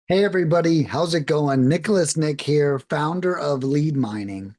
Hey everybody, how's it going? Nick here, founder of Lead Mining,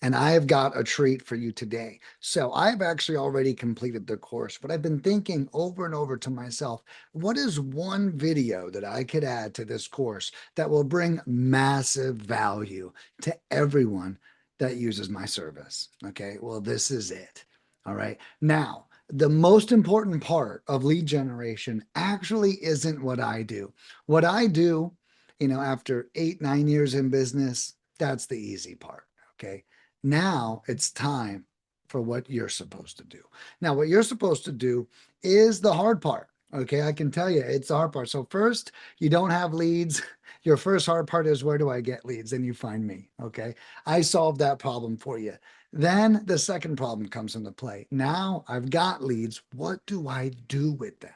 and I have got a treat for you today. So I've actually already completed the course, but I've been thinking over and over to myself, what is one video that I could add to this course that will bring massive value to everyone that uses my service? Okay, well, this is it. All right. Now, the most important part of lead generation actually isn't what I do. What I do, after 8, 9 years in business, that's the easy part. Okay. Now it's time for what you're supposed to do. Now, what you're supposed to do is the hard part. Okay. I can tell you it's the hard part. So, first, you don't have leads. Your first hard part is where do I get leads? Then you find me. Okay. I solved that problem for you. Then the second problem comes into play. Now I've got leads. What do I do with them?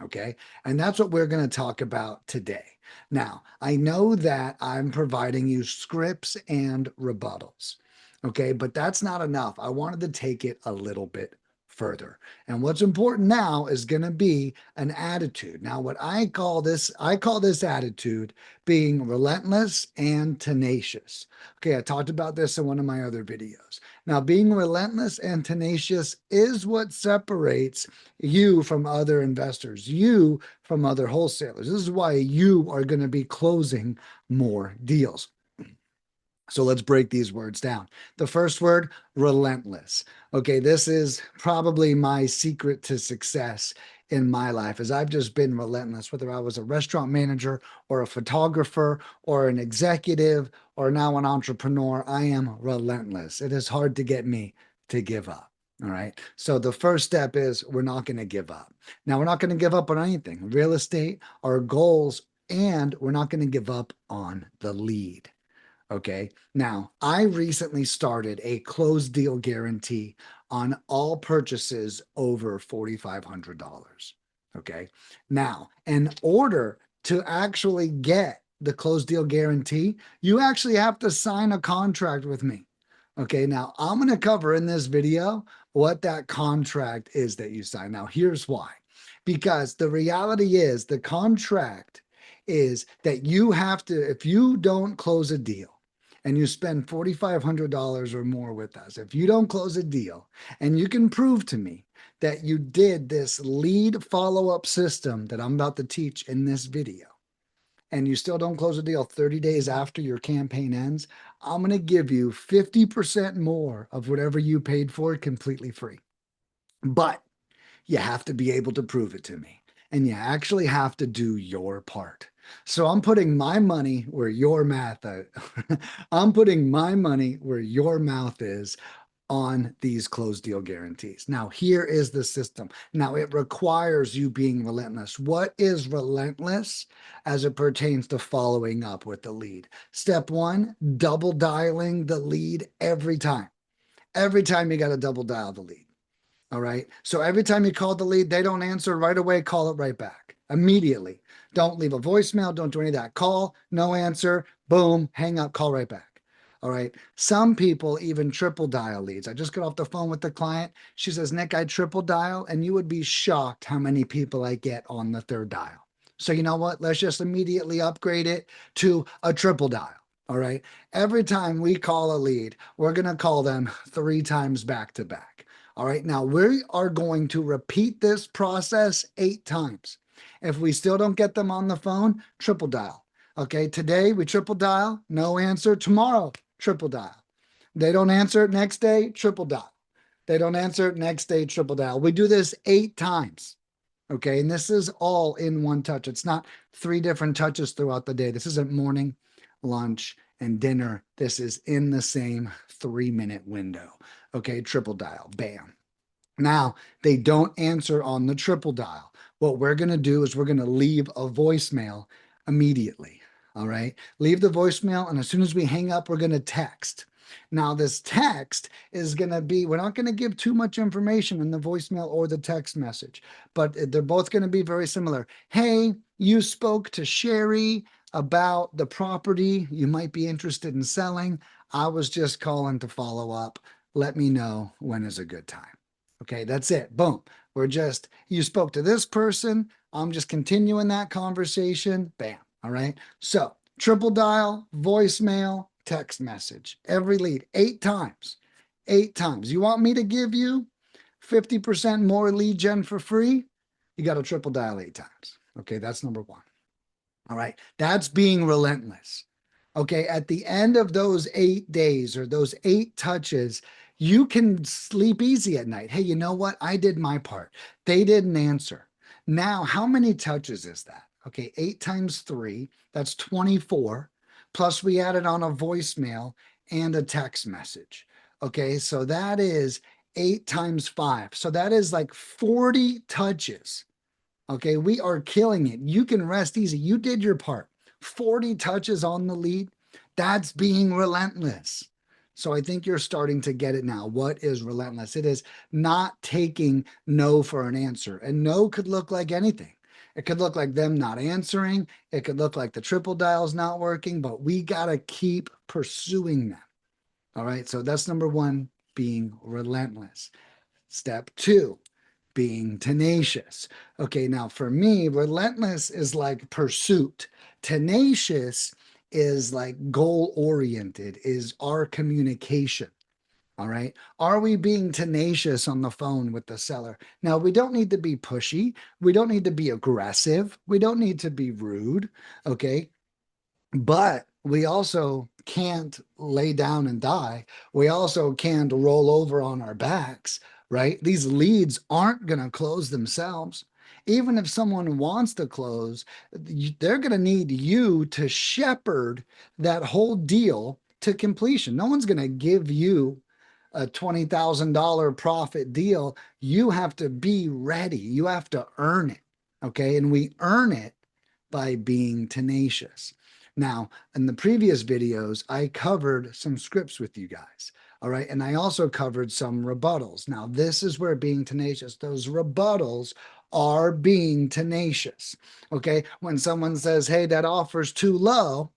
Okay. And that's what we're going to talk about today. Now, I know that I'm providing you scripts and rebuttals. Okay. But that's not enough. I wanted to take it a little bit further. And what's important now is going to be an attitude. Now, what I call this attitude being relentless and tenacious. Okay. I talked about this in one of my other videos. Now, being relentless and tenacious is what separates you from other investors, you from other wholesalers. This is why you are going to be closing more deals. So let's break these words down. The first word, relentless. Okay, this is probably my secret to success in my life, as I've just been relentless, whether I was a restaurant manager or a photographer or an executive or now an entrepreneur, I am relentless. It is hard to get me to give up. All right. So the first step is we're not going to give up. Now, we're not going to give up on anything, real estate, our goals, and we're not going to give up on the lead. Okay. Now, I recently started a closed deal guarantee on all purchases over $4,500. Okay. Now, in order to actually get the closed deal guarantee, you actually have to sign a contract with me. Okay. Now, I'm going to cover in this video what that contract is that you sign. Now, here's why. Because the reality is the contract is that you have to, if you don't close a deal, and you spend $4,500 or more with us, if you don't close a deal and you can prove to me that you did this lead follow up system that I'm about to teach in this video, and you still don't close a deal 30 days after your campaign ends, I'm going to give you 50% more of whatever you paid for completely free. But you have to be able to prove it to me. And you actually have to do your part. So I'm putting my money where your mouth is. I'm putting my money where your mouth is on these closed deal guarantees. Now, here is the system. Now, it requires you being relentless. What is relentless as it pertains to following up with the lead? Step one, double dialing the lead every time. Every time you got to double dial the lead. All right. So every time you call the lead, they don't answer right away, call it right back immediately. Don't leave a voicemail. Don't do any of that. Call, no answer, boom, hang up, call right back. All right. Some people even triple dial leads. I just got off the phone with the client. She says, Nick, I triple dial, and you would be shocked how many people I get on the third dial. So, you know what? Let's just immediately upgrade it to a triple dial. All right. Every time we call a lead, we're going to call them 3 times back to back. All right, now we are going to repeat this process 8 times. If we still don't get them on the phone, triple dial. Okay, today we triple dial, no answer. Tomorrow, triple dial. They don't answer next day, triple dial. They don't answer next day, triple dial. We do this 8 times. Okay, and this is all in one touch. It's not 3 different touches throughout the day. This isn't morning, lunch, and dinner. This is in the same 3 minute window. Okay, triple dial, bam. Now, they don't answer on the triple dial. What we're going to do is we're going to leave a voicemail immediately. All right, leave the voicemail, and as soon as we hang up, we're going to text. Now, this text is going to be, we're not going to give too much information in the voicemail or the text message, but they're both going to be very similar. Hey, you spoke to Sherry about the property you might be interested in selling. I was just calling to follow up. Let me know when is a good time. Okay, that's it. Boom. You spoke to this person. I'm just continuing that conversation. Bam. All right. So triple dial, voicemail, text message, every lead 8 times. 8 times. You want me to give you 50% more lead gen for free? You got to triple dial 8 times. Okay. That's number one. All right. That's being relentless. Okay. At the end of those 8 days or those 8 touches, you can sleep easy at night. Hey, you know what? I did my part. They didn't answer. Now, how many touches is that? Okay. 8 times 3, that's 24. Plus, we added on a voicemail and a text message. Okay. So that is 8 times 5. So that is like 40 touches. Okay, we are killing it. You can rest easy. You did your part. 40 touches on the lead. That's being relentless. So I think you're starting to get it now. What is relentless? It is not taking no for an answer. And no could look like anything. It could look like them not answering. It could look like the triple dial's not working, but we got to keep pursuing them. All right. So that's number one, being relentless. Step two, being tenacious. Okay, now for me, relentless is like pursuit. Tenacious is like goal oriented, is our communication. All right. Are we being tenacious on the phone with the seller? Now, we don't need to be pushy. We don't need to be aggressive. We don't need to be rude. Okay. But we also can't lay down and die. We also can't roll over on our backs, right? These leads aren't going to close themselves. Even if someone wants to close, they're going to need you to shepherd that whole deal to completion. No one's going to give you a $20,000 profit deal. You have to be ready. You have to earn it. Okay. And we earn it by being tenacious. Now, in the previous videos, I covered some scripts with you guys. All right. And I also covered some rebuttals. Now, this is where being tenacious, those rebuttals are being tenacious. Okay. When someone says, hey, that offer's too low,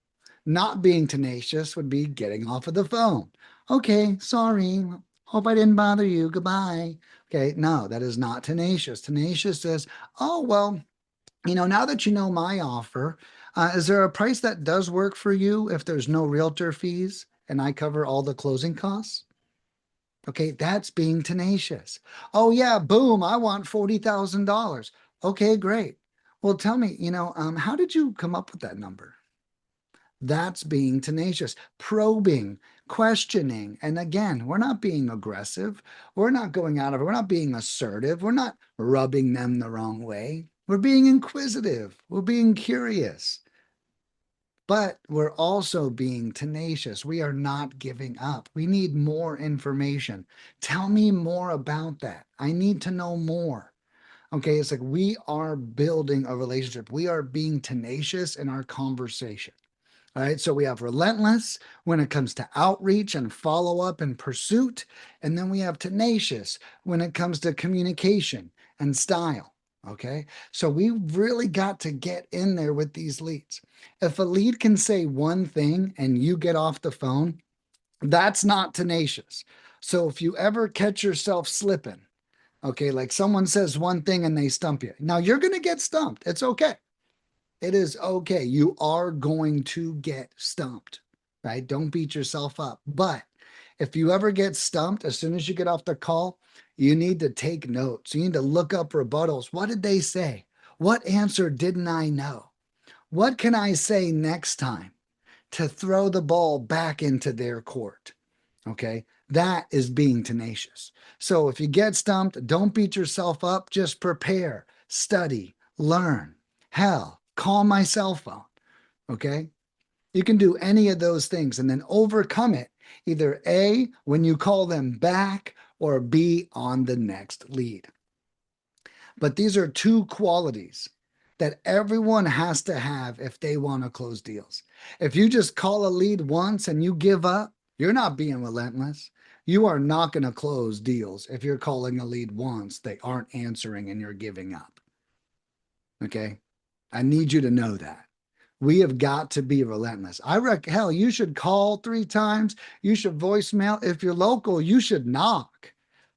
not being tenacious would be getting off of the phone. Okay. Sorry. Hope I didn't bother you. Goodbye. Okay. No, that is not tenacious. Tenacious says, oh, well, now that you know my offer, is there a price that does work for you if there's no realtor fees and I cover all the closing costs? Okay, that's being tenacious. Oh, yeah, boom, I want $40,000. Okay, great. Well, tell me, how did you come up with that number? That's being tenacious, probing, questioning. And again, we're not being aggressive. We're not going out of it. We're not being assertive. We're not rubbing them the wrong way. We're being inquisitive. We're being curious. But we're also being tenacious. We are not giving up. We need more information. Tell me more about that. I need to know more. Okay, it's like we are building a relationship. We are being tenacious in our conversation. All right, so we have relentless when it comes to outreach and follow up and pursuit. And then we have tenacious when it comes to communication and style. Okay, so we really got to get in there with these leads. If a lead can say one thing and you get off the phone, that's not tenacious. So if you ever catch yourself slipping, okay, like someone says one thing and they stump you, now you're going to get stumped. It's okay. It is okay. You are going to get stumped, right? Don't beat yourself up. But if you ever get stumped, as soon as you get off the call, you need to take notes. You need to look up rebuttals. What did they say? What answer didn't I know? What can I say next time to throw the ball back into their court? Okay. That is being tenacious. So if you get stumped, don't beat yourself up. Just prepare, study, learn. Hell, call my cell phone. Okay. You can do any of those things and then overcome it, either A, when you call them back, or B, on the next lead. But these are two qualities that everyone has to have if they want to close deals. If you just call a lead once and you give up, you're not being relentless. You are not going to close deals if you're calling a lead once, they aren't answering, and you're giving up. Okay. I need you to know that. We have got to be relentless. Hell, you should call 3 times. You should voicemail. If you're local, you should knock.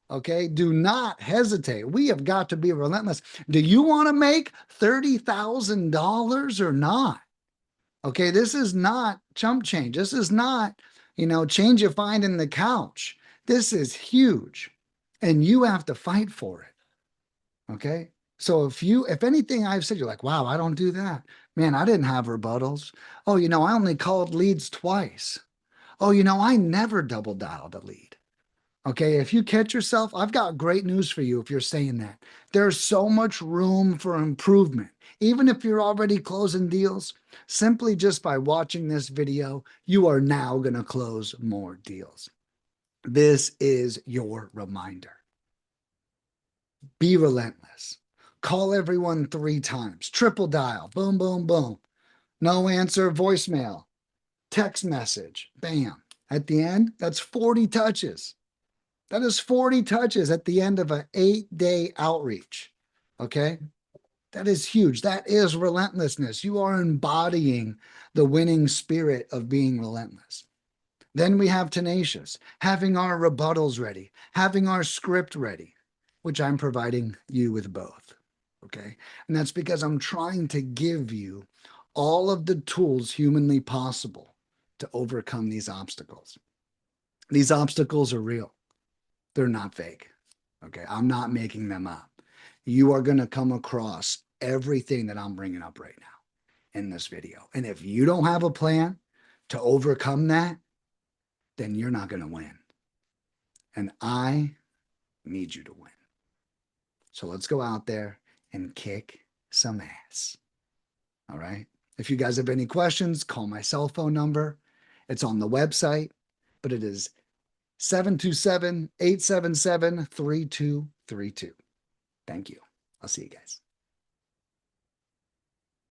Okay. Do not hesitate. We have got to be relentless. Do you want to make $30,000 or not? Okay, this is not chump change. This is not, change you find in the couch. This is huge. And you have to fight for it. Okay. So if anything I've said, you're like, wow, I don't do that. Man, I didn't have rebuttals. Oh, I only called leads twice. Oh, I never double dialed a lead. Okay, if you catch yourself, I've got great news for you if you're saying that. There's so much room for improvement. Even if you're already closing deals, simply just by watching this video, you are now going to close more deals. This is your reminder. Be relentless. Call everyone 3 times, triple dial, boom, boom, boom. No answer, voicemail, text message, bam. At the end, that's 40 touches. That is 40 touches at the end of an 8-day outreach. Okay. That is huge. That is relentlessness. You are embodying the winning spirit of being relentless. Then we have Tenacious, having our rebuttals ready, having our script ready, which I'm providing you with both. Okay. And that's because I'm trying to give you all of the tools humanly possible to overcome these obstacles. These obstacles are real. They're not fake. Okay. I'm not making them up. You are going to come across everything that I'm bringing up right now in this video. And if you don't have a plan to overcome that, then you're not going to win. And I need you to win. So let's go out there and kick some ass. All right. If you guys have any questions, call my cell phone number. It's on the website, but it is 727-877-3232. Thank you. I'll see you guys.